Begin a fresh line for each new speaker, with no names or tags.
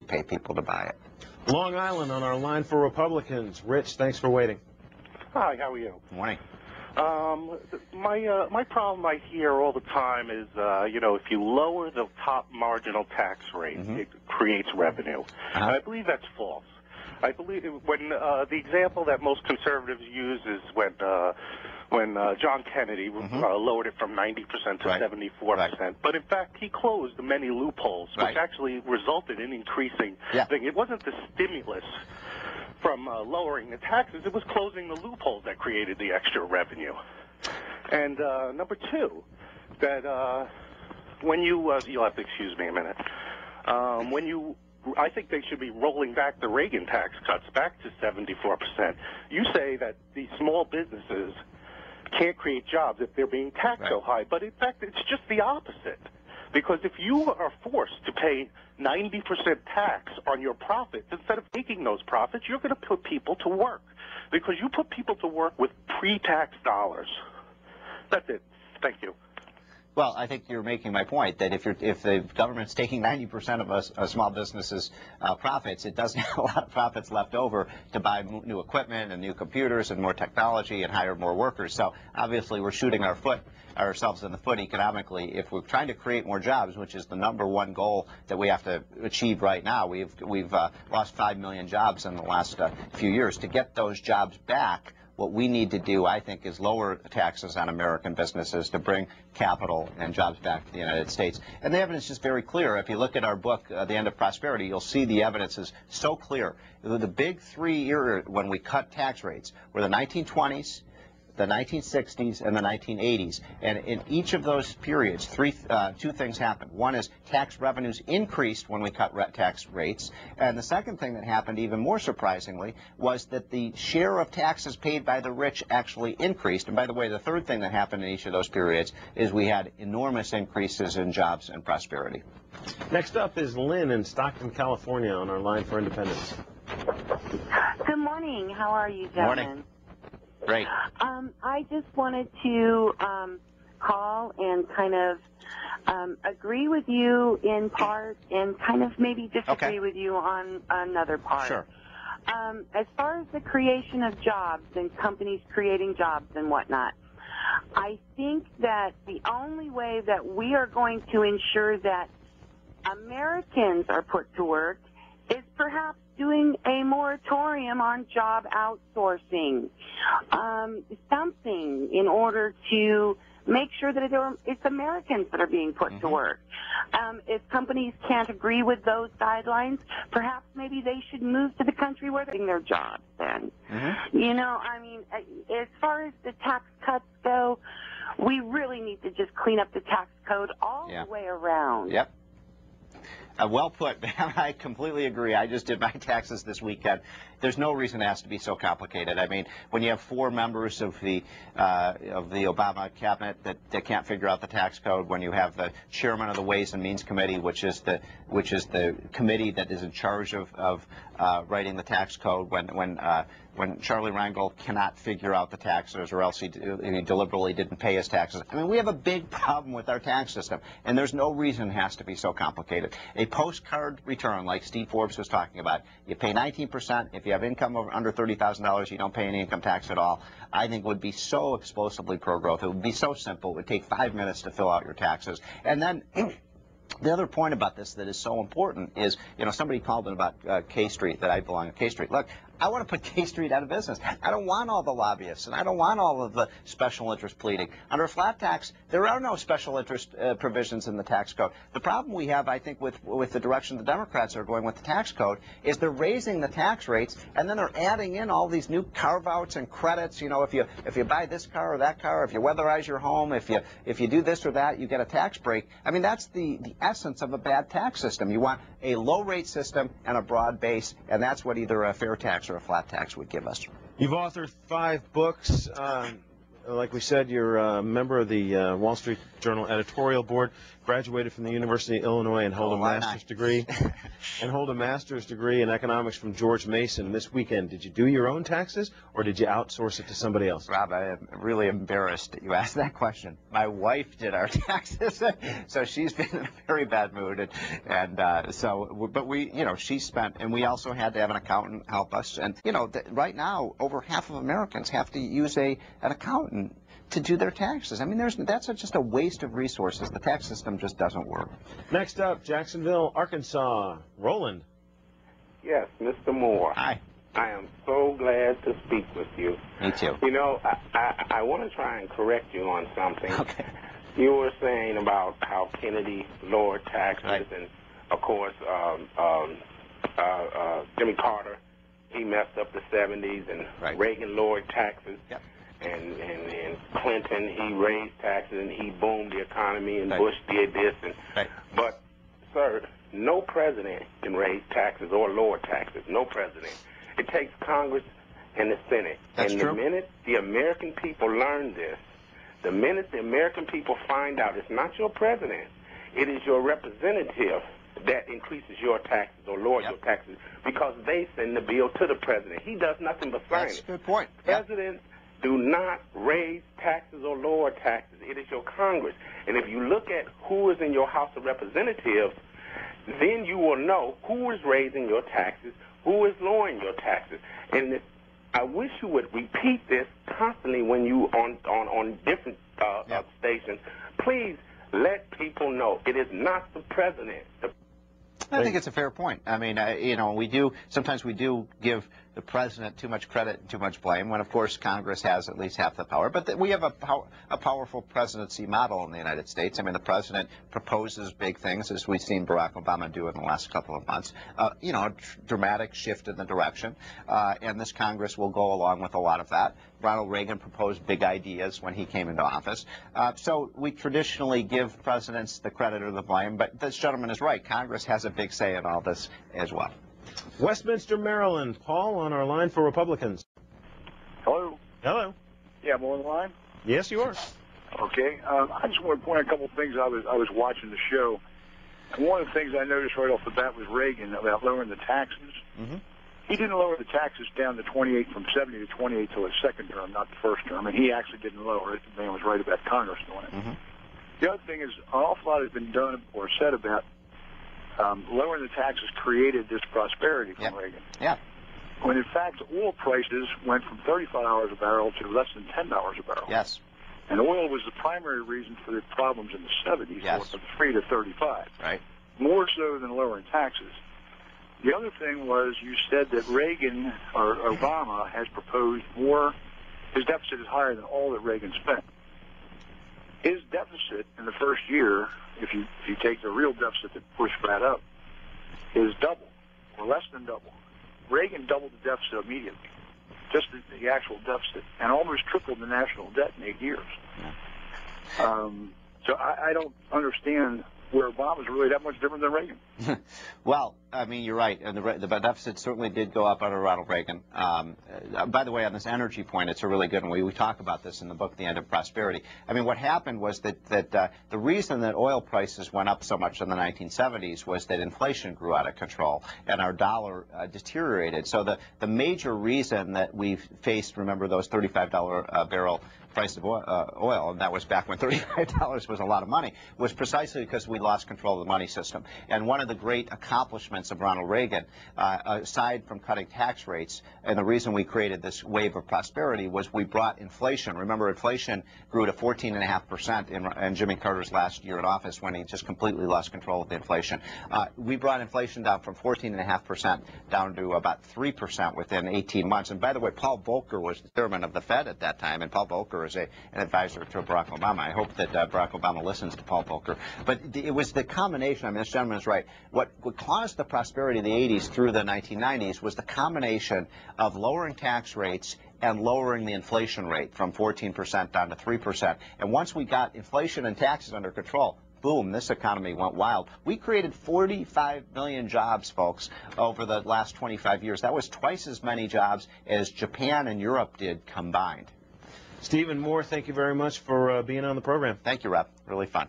pay people to buy it.
Long Island on our line for Republicans. Rich, thanks for waiting.
Hi, how are you?
Good morning.
My problem I hear all the time is, if you lower the top marginal tax rate, it creates revenue. And I believe that's false. I believe when the example that most conservatives use is when John Kennedy lowered it from 90% to 74%. But in fact, he closed many loopholes, which actually resulted in increasing things. It wasn't the stimulus from lowering the taxes, it was closing the loopholes that created the extra revenue. And number two, that when you'll have to excuse me a minute, I think they should be rolling back the Reagan tax cuts back to 74%. You say that these small businesses can't create jobs if they're being taxed so high, but in fact, it's just the opposite. Because if you are forced to pay 90% tax on your profits, instead of taking those profits, you're going to put people to work. Because you put people to work with pre-tax dollars. That's it. Thank you.
Well, I think you're making my point that if the government's taking 90% of a small business's profits, it doesn't have a lot of profits left over to buy new equipment and new computers and more technology and hire more workers. So obviously we're shooting ourselves in the foot economically. If we're trying to create more jobs, which is the #1 goal that we have to achieve right now, we've lost 5 million jobs in the last few years. To get those jobs back, what we need to do, I think, is lower taxes on American businesses to bring capital and jobs back to the United States. And the evidence is very clear. If you look at our book, The End of Prosperity, you'll see the evidence is so clear. The big 3 years when we cut tax rates were the 1920s, the 1960s, and the 1980s. And in each of those periods, two things happened. One is tax revenues increased when we cut tax rates. And the second thing that happened, even more surprisingly, was that the share of taxes paid by the rich actually increased. And by the way, the third thing that happened in each of those periods is we had enormous increases in jobs and prosperity.
Next up is Lynn in Stockton, California on our line for Independence.
Good morning. How are you, gentlemen?
Morning. Great.
I just wanted to call and kind of agree with you in part and kind of maybe disagree with you on another part.
Sure.
As far as the creation of jobs and companies creating jobs and whatnot, I think that the only way that we are going to ensure that Americans are put to work is perhaps doing a moratorium on job outsourcing, something in order to make sure that it's Americans that are being put to work. If companies can't agree with those guidelines, perhaps maybe they should move to the country where they're doing their jobs then. You know, I mean, as far as the tax cuts go, we really need to just clean up the tax code all the way around.
Yep. Well put, man. I completely agree. I just did my taxes this weekend. There's no reason it has to be so complicated. I mean, when you have 4 members of the Obama cabinet that can't figure out the tax code, when you have the chairman of the Ways and Means Committee, which is the committee that is in charge of writing the tax code, when Charlie Rangel cannot figure out the taxes, or else he deliberately didn't pay his taxes. I mean, we have a big problem with our tax system, and there's no reason it has to be so complicated. A postcard return, like Steve Forbes was talking about, you pay 19%. If you have income under $30,000, you don't pay any income tax at all. I think would be so explosively pro-growth. It would be so simple. It would take 5 minutes to fill out your taxes. And then the other point about this that is so important is, you know, somebody called in about K Street, that I belong to K Street. Look, I want to put K Street out of business. I don't want all the lobbyists, and I don't want all of the special interest pleading. Under a flat tax, there are no special interest provisions in the tax code. The problem we have, I think, with the direction the Democrats are going with the tax code is they're raising the tax rates, and then they're adding in all these new carve-outs and credits. You know, if you buy this car or that car, if you weatherize your home, if you do this or that, you get a tax break. I mean, that's the essence of a bad tax system. You want a low-rate system and a broad base, and that's what either a fair tax or a flat tax would give us.
You've authored 5 books. like we said, you're a member of the Wall Street Journal editorial board, graduated from the University of Illinois, and hold a master's degree. And hold a master's degree in economics from George Mason this weekend. Did you do your own taxes, or did you outsource it to somebody else?
Rob, I am really embarrassed that you asked that question. My wife did our taxes, so she's been in a very bad mood, but we, she spent, and we also had to have an accountant help us, and right now over half of Americans have to use an accountant to do their taxes. I mean, that's just a waste of resources. The tax system just doesn't work.
Next up, Jacksonville, Arkansas. Roland.
Yes, Mr. Moore.
Hi.
I am so glad to speak with you.
Me too.
I want to try and correct you on something.
Okay.
You were saying about how Kennedy lowered taxes,
right.
And of course, Jimmy Carter, he messed up the 70s, and
right.
Reagan lowered taxes.
Yep.
And Clinton, he raised taxes and he boomed the economy, and
right.
Bush did this.
Right.
But, sir, no president can raise taxes or lower taxes. No president. It takes Congress and the Senate.
That's
and
true.
The minute the American people learn this, the minute the American people find out it's not your president, it is your representative that increases your taxes or lowers
yep.
your taxes, because they send the bill to the president. He does nothing but sign it.
That's a good point.
Presidents do not raise taxes or lower taxes. It is your Congress. And if you look at who is in your House of Representatives, then you will know who is raising your taxes, who is lowering your taxes. And I wish you would repeat this constantly when you on different stations. Please let people know it is not the president.
I think it's a fair point. I mean, sometimes we do give the president too much credit and too much blame, when of course Congress has at least half the power. But we have a powerful presidency model in the United States. I mean, the president proposes big things, as we've seen Barack Obama do in the last couple of months. A dramatic shift in the direction, and this Congress will go along with a lot of that. Ronald Reagan proposed big ideas when he came into office. So we traditionally give presidents the credit or the blame, but this gentleman is right. Congress has a big say in all this as well.
Westminster, Maryland. Paul on our line for Republicans.
Hello?
Hello.
Yeah, I'm on the line?
Yes, you are.
Okay. I just want to point out a couple of things. I was watching the show, and one of the things I noticed right off the bat was Reagan about lowering the taxes.
Mm-hmm.
He didn't lower the taxes down to 28 from 70 to 28 till his second term, not the first term, and he actually didn't lower it. The man was right about Congress doing it.
Mm-hmm.
The other thing is an awful lot has been done or said about lowering the taxes created this prosperity from Reagan.
Yeah.
When in fact oil prices went from $35 a barrel to less than $10 a barrel.
Yes.
And oil was the primary reason for the problems in the 70s,
yes.
from 3 to 35.
Right.
More so than lowering taxes. The other thing was you said that Reagan or Obama has proposed more. His deficit is higher than all that Reagan spent. His deficit in the first year, if you take the real deficit that pushed that up, is double or less than double. Reagan doubled the deficit immediately, just the actual deficit, and almost tripled the national debt in 8 years.
Yeah.
So I don't understand where Obama's really that much different than Reagan.
Well, I mean, you're right. And the deficit certainly did go up under Ronald Reagan. By the way, on this energy point, it's a really good one. We talk about this in the book, The End of Prosperity. I mean, what happened was that the reason that oil prices went up so much in the 1970s was that inflation grew out of control and our dollar deteriorated. So the major reason that we faced, remember, those $35 barrel price of oil, and that was back when $35 was a lot of money, was precisely because we lost control of the money system. And one of the great accomplishments of Ronald Reagan, aside from cutting tax rates, and the reason we created this wave of prosperity, was we brought inflation. Remember, inflation grew to 14.5% in Jimmy Carter's last year in office, when he just completely lost control of the inflation. We brought inflation down from 14.5% down to about 3% within 18 months. And by the way, Paul Volcker was the chairman of the Fed at that time, and Paul Volcker is an advisor to Barack Obama. I hope that Barack Obama listens to Paul Volcker. But it was the combination. I mean, this gentleman is right. What caused the prosperity of the 80s through the 1990s was the combination of lowering tax rates and lowering the inflation rate from 14% down to 3%. And once we got inflation and taxes under control, boom, this economy went wild. We created 45 million jobs, folks, over the last 25 years. That was twice as many jobs as Japan and Europe did combined.
Stephen Moore, thank you very much for being on the program.
Thank you, Rob. Really fun.